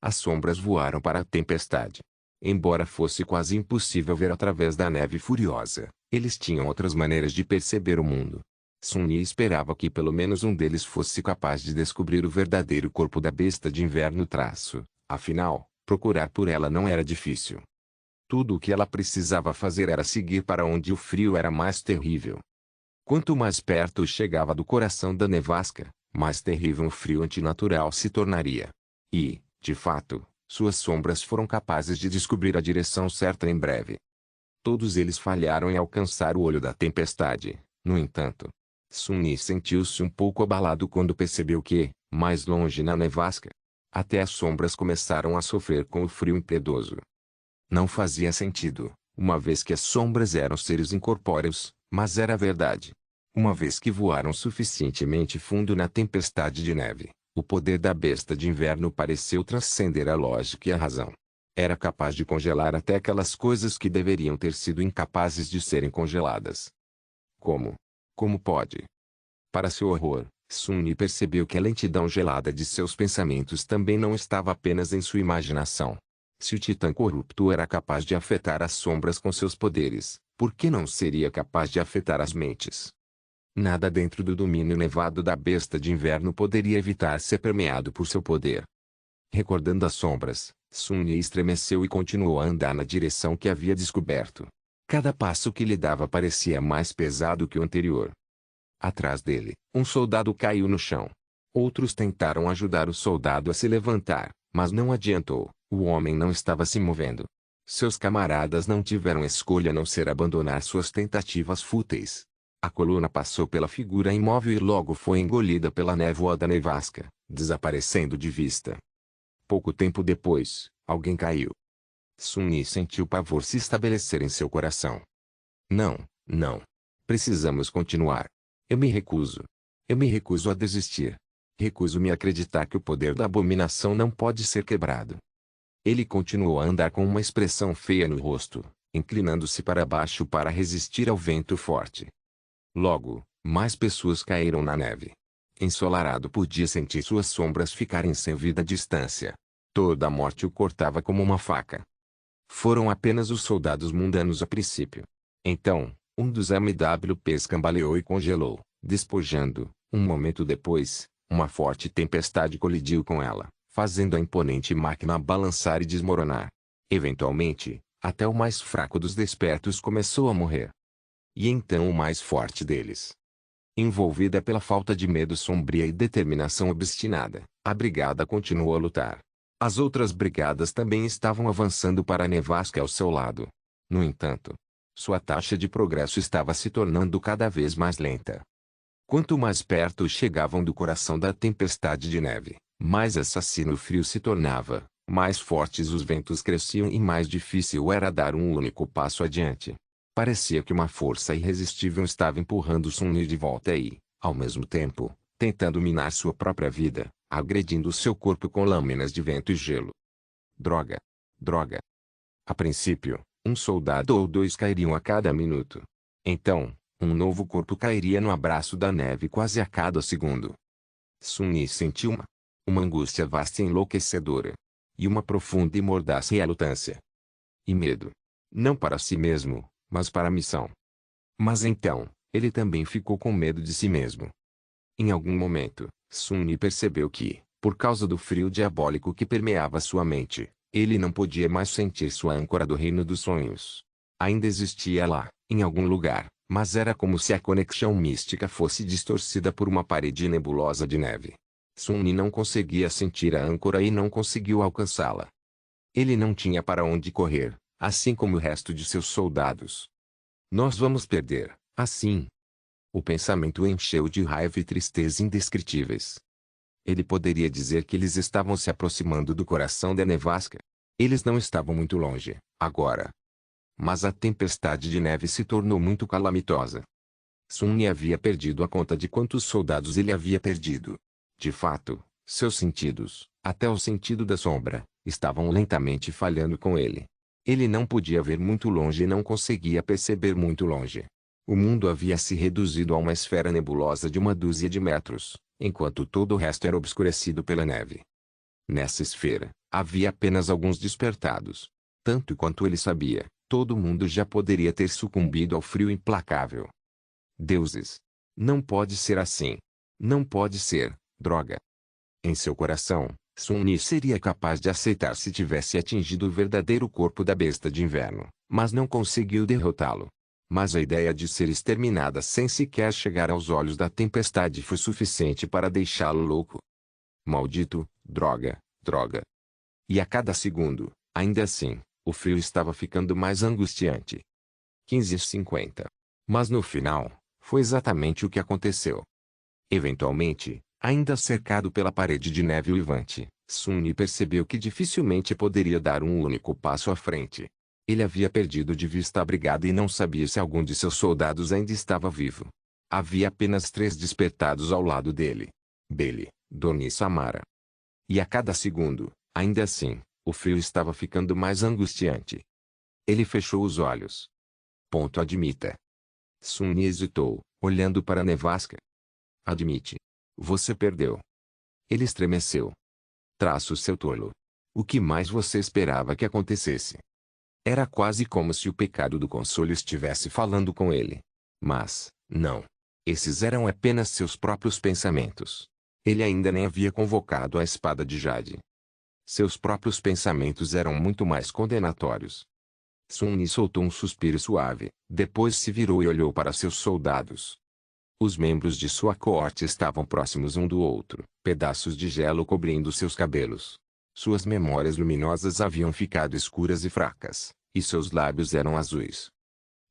As sombras voaram para a tempestade. Embora fosse quase impossível ver através da neve furiosa, eles tinham outras maneiras de perceber o mundo. Sun Ni esperava que pelo menos um deles fosse capaz de descobrir o verdadeiro corpo da besta de inverno traço. Afinal, Procurar por ela não era difícil. Tudo o que ela precisava fazer era seguir para onde o frio era mais terrível. Quanto mais perto chegava do coração da nevasca, mais terrível o frio antinatural se tornaria. E, de fato, suas sombras foram capazes de descobrir a direção certa em breve. Todos eles falharam em alcançar o olho da tempestade. No entanto, Sun-Yi sentiu-se um pouco abalado quando percebeu que, mais longe na nevasca, até as sombras começaram a sofrer com o frio impiedoso. Não fazia sentido, uma vez que as sombras eram seres incorpóreos, mas era verdade. Uma vez que voaram suficientemente fundo na tempestade de neve, o poder da besta de inverno pareceu transcender a lógica e a razão. Era capaz de congelar até aquelas coisas que deveriam ter sido incapazes de serem congeladas. Como? Como pode? Para seu horror, Sun-Yi percebeu que a lentidão gelada de seus pensamentos também não estava apenas em sua imaginação. Se o titã corrupto era capaz de afetar as sombras com seus poderes, por que não seria capaz de afetar as mentes? Nada dentro do domínio nevado da besta de inverno poderia evitar ser permeado por seu poder. Recordando as sombras, Sun-Yi estremeceu e continuou a andar na direção que havia descoberto. Cada passo que lhe dava parecia mais pesado que o anterior. Atrás dele, um soldado caiu no chão. Outros tentaram ajudar o soldado a se levantar, mas não adiantou. O homem não estava se movendo. Seus camaradas não tiveram escolha a não ser abandonar suas tentativas fúteis. A coluna passou pela figura imóvel e logo foi engolida pela névoa da nevasca, desaparecendo de vista. Pouco tempo depois, alguém caiu. Sun-Yi sentiu pavor se estabelecer em seu coração. Não, não. Precisamos continuar. Eu me recuso. Eu me recuso a desistir. Recuso-me a acreditar que o poder da abominação não pode ser quebrado. Ele continuou a andar com uma expressão feia no rosto, inclinando-se para baixo para resistir ao vento forte. Logo, mais pessoas caíram na neve. Ensolarado podia sentir suas sombras ficarem sem vida à distância. Toda a morte o cortava como uma faca. Foram apenas os soldados mundanos a princípio. Então, um dos MWPs cambaleou e congelou, despojando, um momento depois, uma forte tempestade colidiu com ela, fazendo a imponente máquina balançar e desmoronar. Eventualmente, até o mais fraco dos despertos começou a morrer. E então o mais forte deles. Envolvida pela falta de medo sombria e determinação obstinada, a brigada continuou a lutar. As outras brigadas também estavam avançando para a nevasca ao seu lado. No entanto, sua taxa de progresso estava se tornando cada vez mais lenta. Quanto mais perto chegavam do coração da tempestade de neve, mais assassino o frio se tornava, mais fortes os ventos cresciam e mais difícil era dar um único passo adiante. Parecia que uma força irresistível estava empurrando Sun-Yi de volta e, ao mesmo tempo, tentando minar sua própria vida, agredindo seu corpo com lâminas de vento e gelo. Droga! Droga! A princípio, um soldado ou dois cairiam a cada minuto. Então, um novo corpo cairia no abraço da neve quase a cada segundo. Sun-Yi sentiu uma angústia vasta e enlouquecedora. E uma profunda e mordaz relutância. E medo. Não para si mesmo, mas para a missão. Mas então, ele também ficou com medo de si mesmo. Em algum momento, Sun-Yi percebeu que, por causa do frio diabólico que permeava sua mente, ele não podia mais sentir sua âncora do reino dos sonhos. Ainda existia lá, em algum lugar, mas era como se a conexão mística fosse distorcida por uma parede nebulosa de neve. Sun-Yi não conseguia sentir a âncora e não conseguiu alcançá-la. Ele não tinha para onde correr, assim como o resto de seus soldados. Nós vamos perder, assim. O pensamento o encheu de raiva e tristeza indescritíveis. Ele poderia dizer que eles estavam se aproximando do coração da nevasca. Eles não estavam muito longe, agora. Mas a tempestade de neve se tornou muito calamitosa. Sun-Yi havia perdido a conta de quantos soldados ele havia perdido. De fato, seus sentidos, até o sentido da sombra, estavam lentamente falhando com ele. Ele não podia ver muito longe e não conseguia perceber muito longe. O mundo havia se reduzido a uma esfera nebulosa de 1 dúzia de metros, enquanto todo o resto era obscurecido pela neve. Nessa esfera, havia apenas alguns despertados. Tanto quanto ele sabia, todo mundo já poderia ter sucumbido ao frio implacável. Deuses! Não pode ser assim. Não pode ser, droga! Em seu coração, Sun-Yi seria capaz de aceitar se tivesse atingido o verdadeiro corpo da besta de inverno, mas não conseguiu derrotá-lo. Mas a ideia de ser exterminada sem sequer chegar aos olhos da tempestade foi suficiente para deixá-lo louco. Maldito, droga, droga. E a cada segundo, ainda assim, o frio estava ficando mais angustiante. 15h50. Mas no final, foi exatamente o que aconteceu. Eventualmente, ainda cercado pela parede de neve uivante, Sun-Yi percebeu que dificilmente poderia dar um único passo à frente. Ele havia perdido de vista a brigada e não sabia se algum de seus soldados ainda estava vivo. Havia apenas 3 despertados ao lado dele. Bailey, Dorne e Samara. E a cada segundo, ainda assim, o frio estava ficando mais angustiante. Ele fechou os olhos. Admita. Sun-Yi hesitou, olhando para a nevasca. Admite. Você perdeu. Ele estremeceu. Seu tolo. O que mais você esperava que acontecesse? Era quase como se o pecado do consolo estivesse falando com ele. Mas, não. Esses eram apenas seus próprios pensamentos. Ele ainda nem havia convocado a espada de Jade. Seus próprios pensamentos eram muito mais condenatórios. Sun-Yi soltou um suspiro suave, depois se virou e olhou para seus soldados. Os membros de sua coorte estavam próximos um do outro, pedaços de gelo cobrindo seus cabelos. Suas memórias luminosas haviam ficado escuras e fracas, e seus lábios eram azuis.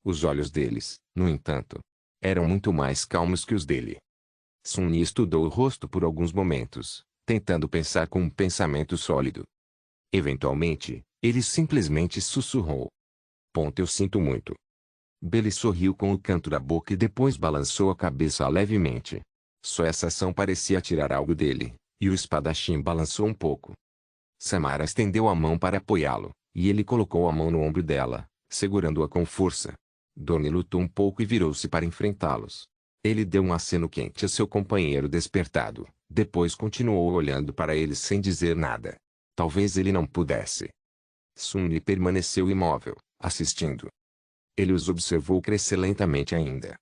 Os olhos deles, no entanto, eram muito mais calmos que os dele. Sun-Yi estudou o rosto por alguns momentos, tentando pensar com um pensamento sólido. Eventualmente, ele simplesmente sussurrou. Eu sinto muito. Bailey sorriu com o canto da boca e depois balançou a cabeça levemente. Só essa ação parecia tirar algo dele, e o espadachim balançou um pouco. Samara estendeu a mão para apoiá-lo, e ele colocou a mão no ombro dela, segurando-a com força. Dorne lutou um pouco e virou-se para enfrentá-los. Ele deu um aceno quente a seu companheiro despertado, depois continuou olhando para eles sem dizer nada. Talvez ele não pudesse. Sun-Yi permaneceu imóvel, assistindo. Ele os observou crescer lentamente ainda.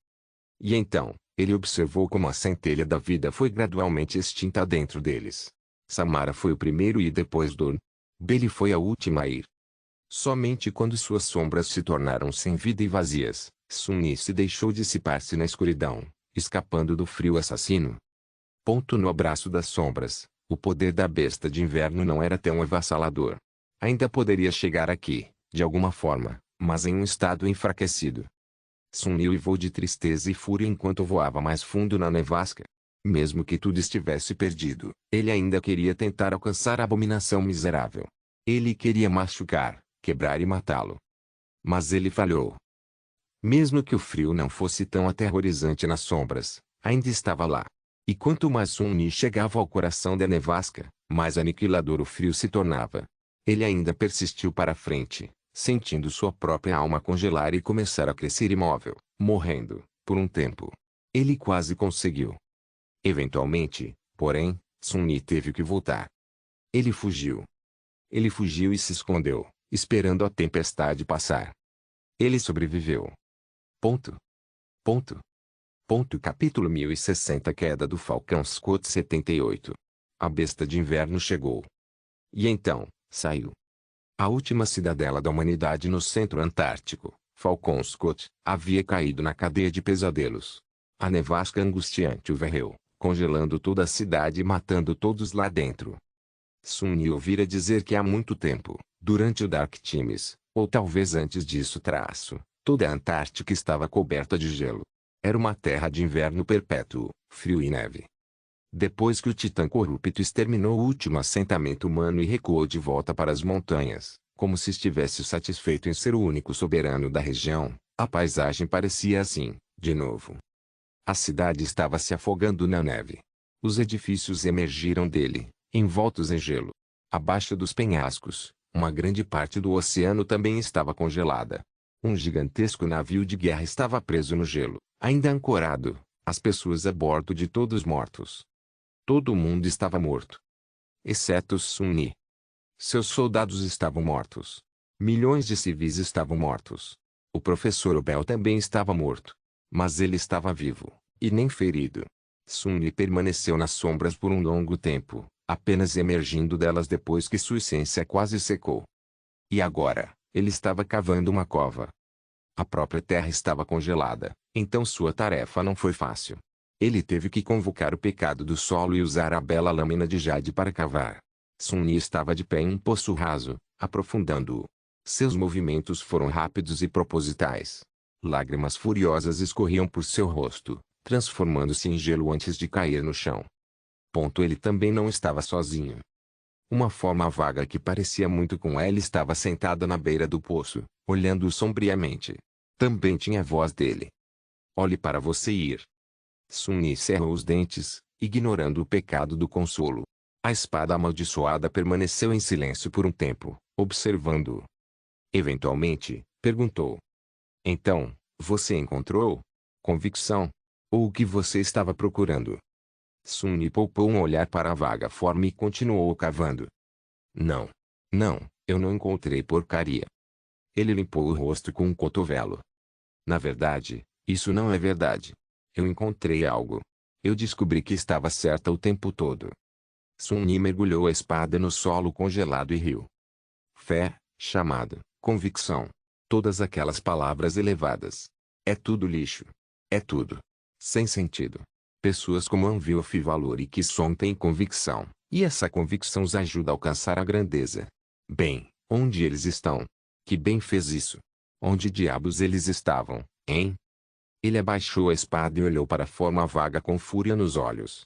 E então, ele observou como a centelha da vida foi gradualmente extinta dentro deles. Samara foi o primeiro e depois Dorne. Bailey foi a última a ir. Somente quando suas sombras se tornaram sem vida e vazias, Sun-Yi se deixou dissipar-se na escuridão, escapando do frio assassino. No abraço das sombras, o poder da besta de inverno não era tão avassalador. Ainda poderia chegar aqui, de alguma forma, mas em um estado enfraquecido. Sun-Yi uivou de tristeza e fúria enquanto voava mais fundo na nevasca. Mesmo que tudo estivesse perdido, ele ainda queria tentar alcançar a abominação miserável. Ele queria machucar, quebrar e matá-lo. Mas ele falhou. Mesmo que o frio não fosse tão aterrorizante nas sombras, ainda estava lá. E quanto mais Sun-Yi chegava ao coração da nevasca, mais aniquilador o frio se tornava. Ele ainda persistiu para frente, sentindo sua própria alma congelar e começar a crescer imóvel, morrendo, por um tempo. Ele quase conseguiu. Eventualmente, porém, Sun-Yi teve que voltar. Ele fugiu. Ele fugiu e se escondeu, esperando a tempestade passar. Ele sobreviveu. Capítulo 1060 Queda do Falcão Scott 78. A besta de inverno chegou. E então, saiu. A última cidadela da humanidade no centro antártico, Falcon Scott, havia caído na cadeia de pesadelos. A nevasca angustiante o varreu, congelando toda a cidade e matando todos lá dentro. Sun-Yi ouvira dizer que há muito tempo, durante o Dark Times, ou talvez antes disso toda a Antártica estava coberta de gelo. Era uma terra de inverno perpétuo, frio e neve. Depois que o Titã corrupto exterminou o último assentamento humano e recuou de volta para as montanhas, como se estivesse satisfeito em ser o único soberano da região, a paisagem parecia assim, de novo. A cidade estava se afogando na neve. Os edifícios emergiram dele, envoltos em gelo. Abaixo dos penhascos, uma grande parte do oceano também estava congelada. Um gigantesco navio de guerra estava preso no gelo, ainda ancorado, as pessoas a bordo de todos mortos. Todo mundo estava morto. Exceto Sun-Yi. Seus soldados estavam mortos. Milhões de civis estavam mortos. O professor Obel também estava morto. Mas ele estava vivo, e nem ferido. Sun-Yi permaneceu nas sombras por um longo tempo, apenas emergindo delas depois que sua essência quase secou. E agora, ele estava cavando uma cova. A própria terra estava congelada, então sua tarefa não foi fácil. Ele teve que convocar o pecado do solo e usar a bela lâmina de jade para cavar. Sun Yi estava de pé em um poço raso, aprofundando-o. Seus movimentos foram rápidos e propositais. Lágrimas furiosas escorriam por seu rosto, transformando-se em gelo antes de cair no chão. Ele também não estava sozinho. Uma forma vaga que parecia muito com ela estava sentada na beira do poço, olhando-o sombriamente. Também tinha a voz dele. Olhe para você ir. Sun Yi cerrou os dentes, ignorando o pecado do consolo. A espada amaldiçoada permaneceu em silêncio por um tempo, observando-o. Eventualmente, perguntou. Então, você encontrou? Convicção? Ou o que você estava procurando? Sun Yi poupou um olhar para a vaga forma e continuou cavando. Não. Não, eu não encontrei porcaria. Ele limpou o rosto com um cotovelo. Na verdade, isso não é verdade. Eu encontrei algo. Eu descobri que estava certa o tempo todo. Sun Yi mergulhou a espada no solo congelado e riu. Fé, chamado, convicção. Todas aquelas palavras elevadas. É tudo lixo. É tudo. Sem sentido. Pessoas como Anvilf e Valor e Kisson têm convicção, e essa convicção os ajuda a alcançar a grandeza. Bem, onde eles estão? Que bem fez isso? Onde diabos eles estavam, hein? Ele abaixou a espada e olhou para a forma vaga com fúria nos olhos.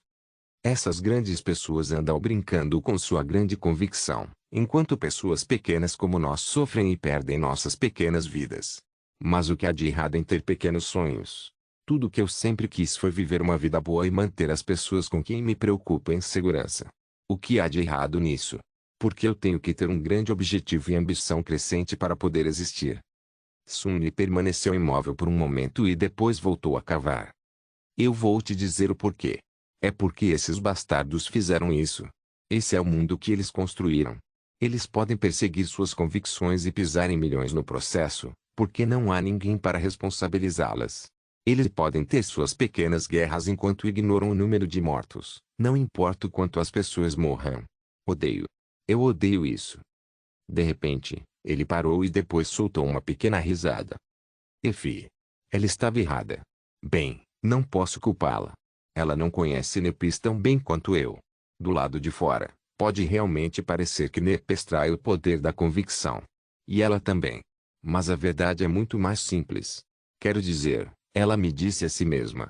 Essas grandes pessoas andam brincando com sua grande convicção, enquanto pessoas pequenas como nós sofrem e perdem nossas pequenas vidas. Mas o que há de errado em ter pequenos sonhos? Tudo o que eu sempre quis foi viver uma vida boa e manter as pessoas com quem me preocupo em segurança. O que há de errado nisso? Porque eu tenho que ter um grande objetivo e ambição crescente para poder existir. Sun Yi permaneceu imóvel por um momento e depois voltou a cavar. Eu vou te dizer o porquê. É porque esses bastardos fizeram isso. Esse é o mundo que eles construíram. Eles podem perseguir suas convicções e pisar em milhões no processo, porque não há ninguém para responsabilizá-las. Eles podem ter suas pequenas guerras enquanto ignoram o número de mortos, não importa o quanto as pessoas morram. Odeio. Eu odeio isso. De repente, ele parou e depois soltou uma pequena risada. Efi. Ela estava errada. Bem, não posso culpá-la. Ela não conhece Nepis tão bem quanto eu. Do lado de fora, pode realmente parecer que Nepis trai o poder da convicção. E ela também. Mas a verdade é muito mais simples. Quero dizer, ela me disse a si mesma.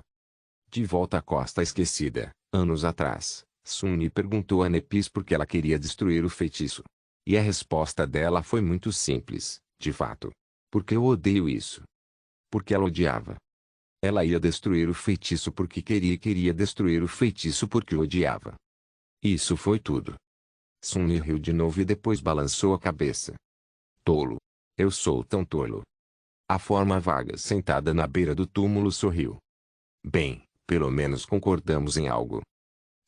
De volta à Costa Esquecida, anos atrás, Sun Yi perguntou a Nepis por que ela queria destruir o feitiço. E a resposta dela foi muito simples, de fato. Porque eu odeio isso. Porque ela odiava. Ela ia destruir o feitiço porque queria e queria destruir o feitiço porque odiava. Isso foi tudo. Sun Yi riu de novo e depois balançou a cabeça. Tolo. Eu sou tão tolo. A forma vaga sentada na beira do túmulo sorriu. Bem, pelo menos concordamos em algo.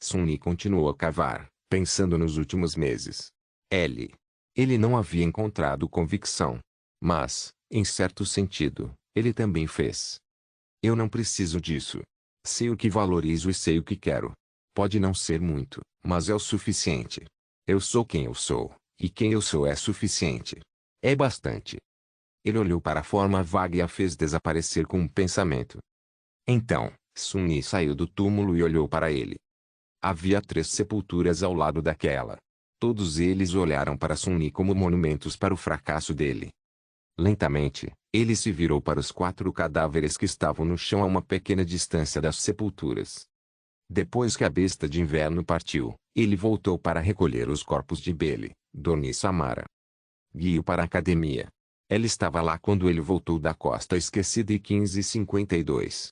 Sun Yi continuou a cavar, pensando nos últimos meses. Ele não havia encontrado convicção. Mas, em certo sentido, ele também fez. Eu não preciso disso. Sei o que valorizo e sei o que quero. Pode não ser muito, mas é o suficiente. Eu sou quem eu sou, e quem eu sou é suficiente. É bastante. Ele olhou para a forma vaga e a fez desaparecer com um pensamento. Então, Sun Yi saiu do túmulo e olhou para ele. Havia 3 sepulturas ao lado daquela. Todos eles olharam para Sun Yi como monumentos para o fracasso dele. Lentamente, ele se virou para os 4 cadáveres que estavam no chão a uma pequena distância das sepulturas. Depois que a besta de inverno partiu, ele voltou para recolher os corpos de Bele, Dona Samara. Guiou para a academia. Ela estava lá quando ele voltou da Costa Esquecida em 1552.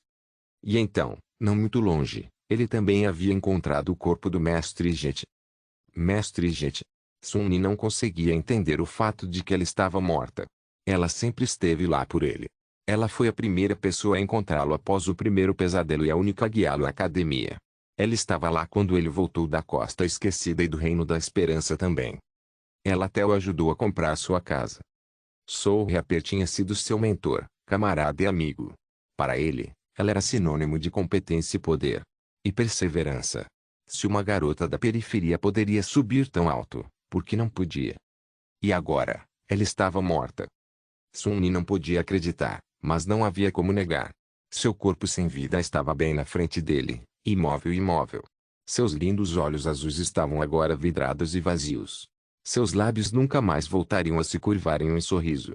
E então, não muito longe, ele também havia encontrado o corpo do Mestre Jet. Mestre Jet. Sun Yi não conseguia entender o fato de que ela estava morta. Ela sempre esteve lá por ele. Ela foi a primeira pessoa a encontrá-lo após o primeiro pesadelo e a única a guiá-lo à academia. Ela estava lá quando ele voltou da Costa Esquecida e do Reino da Esperança também. Ela até o ajudou a comprar sua casa. Soul Reaper tinha sido seu mentor, camarada e amigo. Para ele, ela era sinônimo de competência e poder. E perseverança. Se uma garota da periferia poderia subir tão alto, por que não podia? E agora, ela estava morta. Sun-Yi não podia acreditar, mas não havia como negar. Seu corpo sem vida estava bem na frente dele, imóvel. Seus lindos olhos azuis estavam agora vidrados e vazios. Seus lábios nunca mais voltariam a se curvar em um sorriso.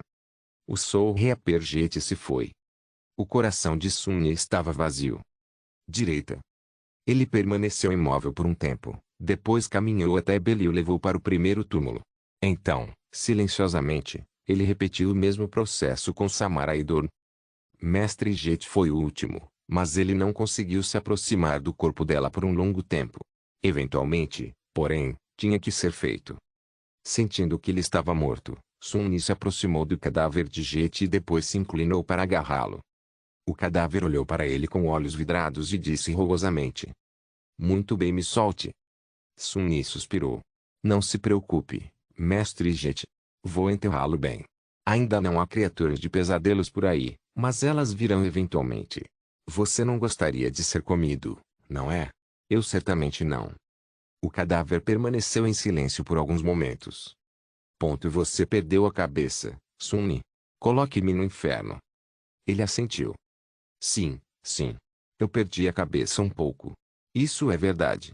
O Soul Reapergete se foi. O coração de Sun-Yi estava vazio. Direita. Ele permaneceu imóvel por um tempo, depois caminhou até Belle e o levou para o primeiro túmulo. Então, silenciosamente, ele repetiu o mesmo processo com Samara e Dorn. Mestre Jet foi o último, mas ele não conseguiu se aproximar do corpo dela por um longo tempo. Eventualmente, porém, tinha que ser feito. Sentindo que ele estava morto, Sun-Yi se aproximou do cadáver de Jet e depois se inclinou para agarrá-lo. O cadáver olhou para ele com olhos vidrados e disse rugosamente: "Muito bem, me solte." Sun-Yi suspirou. "Não se preocupe, Mestre Jet. Vou enterrá-lo bem. Ainda não há criaturas de pesadelos por aí, mas elas virão eventualmente. Você não gostaria de ser comido, não é? Eu certamente não." O cadáver permaneceu em silêncio por alguns momentos. Você perdeu a cabeça, Sun-Yi. Coloque-me no inferno." Ele assentiu. Sim. Eu perdi a cabeça um pouco. Isso é verdade."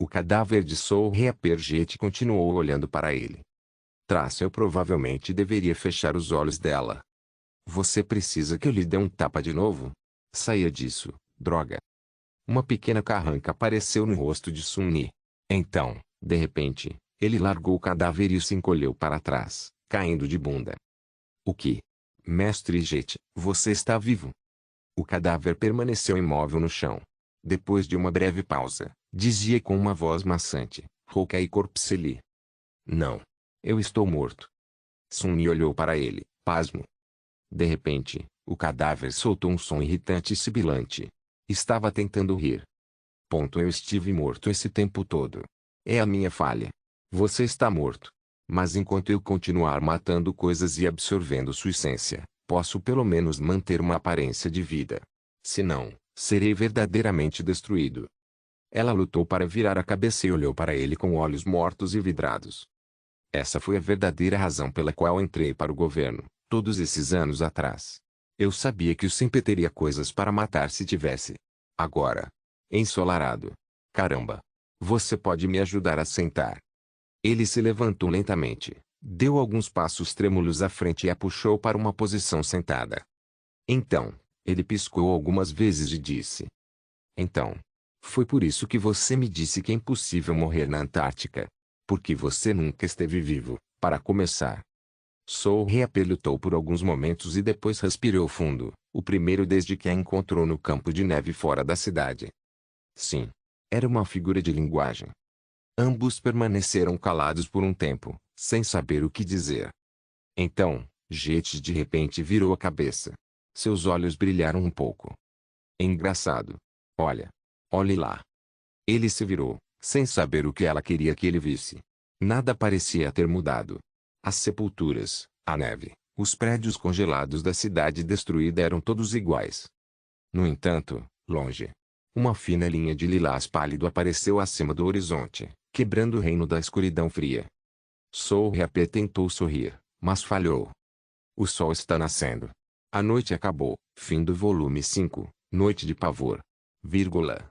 O cadáver de Soul Reapergete continuou olhando para ele. Eu provavelmente deveria fechar os olhos dela." "Você precisa que eu lhe dê um tapa de novo? Saia disso, droga." Uma pequena carranca apareceu no rosto de Sun-Yi. Então, de repente, ele largou o cadáver e se encolheu para trás, caindo de bunda. "O que? Mestre Jet, você está vivo?" O cadáver permaneceu imóvel no chão. Depois de uma breve pausa, dizia com uma voz maçante, rouca e corpseli: "Não. Eu estou morto." Sun-Yi olhou para ele, pasmo. De repente, o cadáver soltou um som irritante e sibilante. Estava tentando rir. Eu estive morto esse tempo todo. É a minha falha. Você está morto. Mas enquanto eu continuar matando coisas e absorvendo sua essência, posso pelo menos manter uma aparência de vida. Se não, serei verdadeiramente destruído." Ela lutou para virar a cabeça e olhou para ele com olhos mortos e vidrados. "Essa foi a verdadeira razão pela qual entrei para o governo, todos esses anos atrás. Eu sabia que o Simpe teria coisas para matar se tivesse. Agora. Ensolarado. Caramba. Você pode me ajudar a sentar?" Ele se levantou lentamente, deu alguns passos trêmulos à frente e a puxou para uma posição sentada. Então, ele piscou algumas vezes e disse: "Então. Foi por isso que você me disse que é impossível morrer na Antártica. Porque você nunca esteve vivo, para começar." Soul reapelutou por alguns momentos e depois respirou fundo, o primeiro desde que a encontrou no campo de neve fora da cidade. Sim. Era uma figura de linguagem. Ambos permaneceram calados por um tempo, sem saber o que dizer. Então, Jet de repente virou a cabeça. Seus olhos brilharam um pouco. "Engraçado. Olha. Olhe lá." Ele se virou, sem saber o que ela queria que ele visse. Nada parecia ter mudado. As sepulturas, a neve, os prédios congelados da cidade destruída eram todos iguais. No entanto, longe, uma fina linha de lilás pálido apareceu acima do horizonte, quebrando o reino da escuridão fria. Soul Reapé tentou sorrir, mas falhou. O sol está nascendo. A noite acabou. Fim do volume 5, Noite de Pavor. Vírgula.